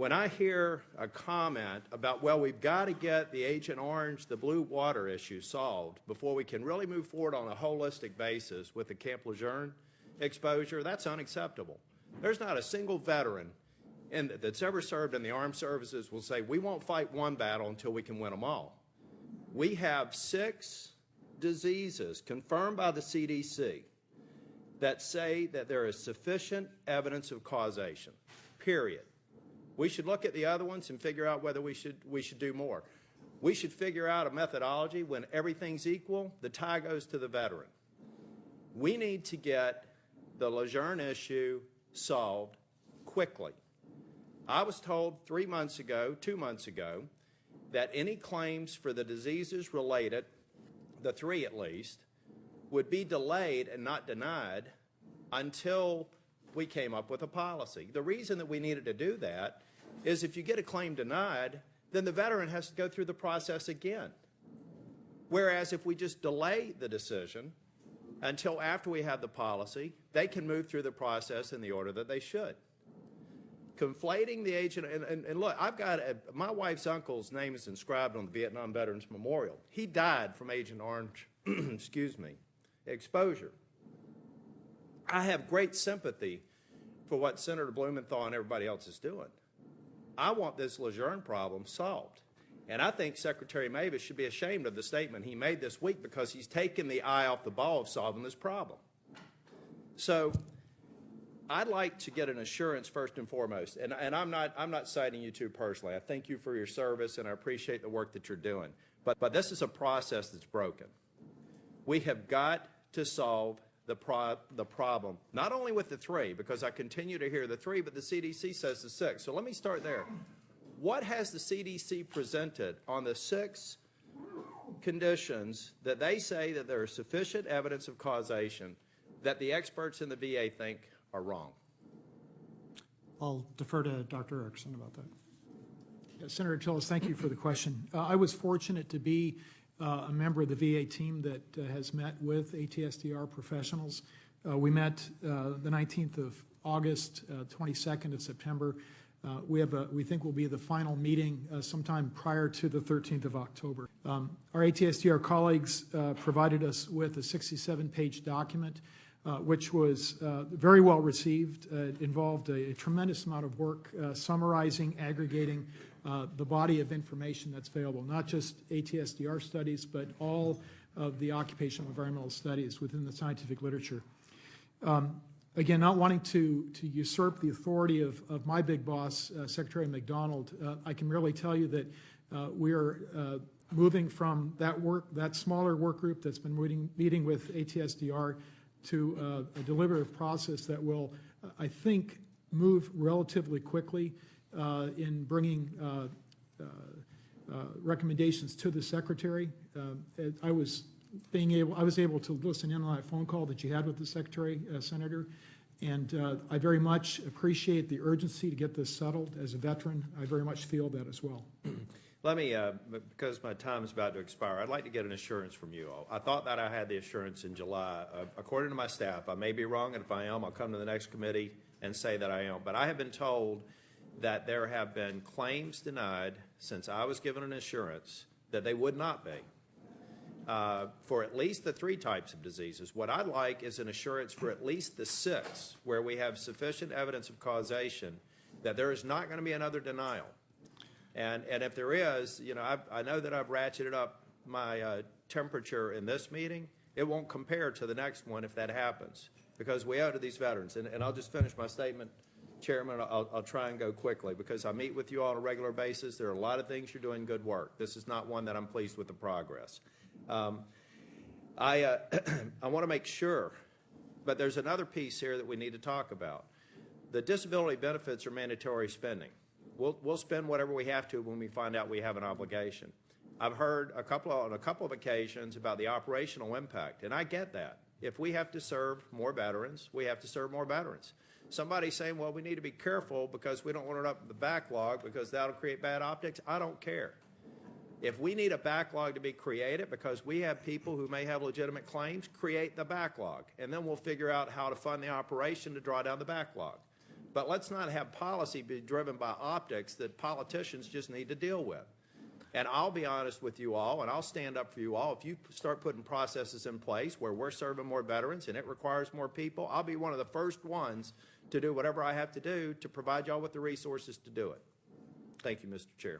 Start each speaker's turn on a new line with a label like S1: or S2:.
S1: when I hear a comment about, well, we've got to get the Agent Orange, the blue water issue solved before we can really move forward on a holistic basis with the Camp LeJeune exposure, that's unacceptable. There's not a single veteran that's ever served in the armed services will say, we won't fight one battle until we can win them all. We have 6 diseases confirmed by the CDC that say that there is sufficient evidence of causation, period. We should look at the other ones and figure out whether we should do more. We should figure out a methodology when everything's equal, the tie goes to the veteran. We need to get the LeJeune issue solved quickly. I was told 2 months ago, that any claims for the diseases related, the 3 at least, would be delayed and not denied until we came up with a policy. The reason that we needed to do that is if you get a claim denied, then the veteran has to go through the process again. Whereas if we just delay the decision until after we have the policy, they can move through the process in the order that they should. Conflating the agent, and look, my wife's uncle's name is inscribed on the Vietnam Veterans Memorial. He died from Agent Orange, excuse me, exposure. I have great sympathy for what Senator Blumenthal and everybody else is doing. I want this LeJeune problem solved. And I think Secretary Mavis should be ashamed of the statement he made this week because he's taken the eye off the ball of solving this problem. So I'd like to get an assurance first and foremost, and I'm not citing you two personally. I thank you for your service and I appreciate the work that you're doing. But this is a process that's broken. We have got to solve the problem, not only with the 3, because I continue to hear the 3, but the CDC says the 6. So let me start there. What has the CDC presented on the 6 conditions that they say that there is sufficient evidence of causation that the experts in the VA think are wrong?
S2: I'll defer to Dr. Erickson about that. Yeah, Senator Tillis, thank you for the question. I was fortunate to be a member of the VA team that has met with ATSDR professionals. We met the 19th of August, 22nd of September. We think will be the final meeting sometime prior to the 13th of October. Our ATSDR colleagues provided us with a 67-page document which was very well received. It involved a tremendous amount of work summarizing, aggregating the body of information that's available, not just ATSDR studies, but all of the occupational environmental studies within the scientific literature. Again, not wanting to usurp the authority of my big boss, Secretary McDonald, I can really tell you that we are moving from that smaller work group that's been meeting with ATSDR to a deliberative process that will, I think, move relatively quickly in bringing recommendations to the Secretary. I was able to listen in on that phone call that you had with the Secretary, Senator, and I very much appreciate the urgency to get this settled. As a veteran, I very much feel that as well.
S1: Let me, because my time is about to expire, I'd like to get an assurance from you all. I thought that I had the assurance in July. According to my staff, I may be wrong, and if I am, I'll come to the next committee and say that I am. But I have been told that there have been claims denied since I was given an assurance that they would not be for at least the 3 types of diseases. What I'd like is an assurance for at least the 6 where we have sufficient evidence of causation that there is not going to be another denial. And if there is, you know, I know that I've ratcheted up my temperature in this meeting. It won't compare to the next one if that happens, because we owe it to these veterans. And I'll just finish my statement, Chairman. I'll try and go quickly because I meet with you all on a regular basis. There are a lot of things you're doing good work. This is not one that I'm pleased with the progress. I want to make sure, but there's another piece here that we need to talk about. The disability benefits are mandatory spending. We'll spend whatever we have to when we find out we have an obligation. I've heard on a couple of occasions about the operational impact, and I get that. If we have to serve more veterans, we have to serve more veterans. Somebody's saying, well, we need to be careful because we don't want it up in the backlog because that'll create bad optics. I don't care. If we need a backlog to be created because we have people who may have legitimate claims, create the backlog, and then we'll figure out how to fund the operation to draw down the backlog. But let's not have policy be driven by optics that politicians just need to deal with. And I'll be honest with you all, and I'll stand up for you all. If you start putting processes in place where we're serving more veterans and it requires more people, I'll be one of the first ones to do whatever I have to do to provide y'all with the resources to do it. Thank you, Mr. Chair.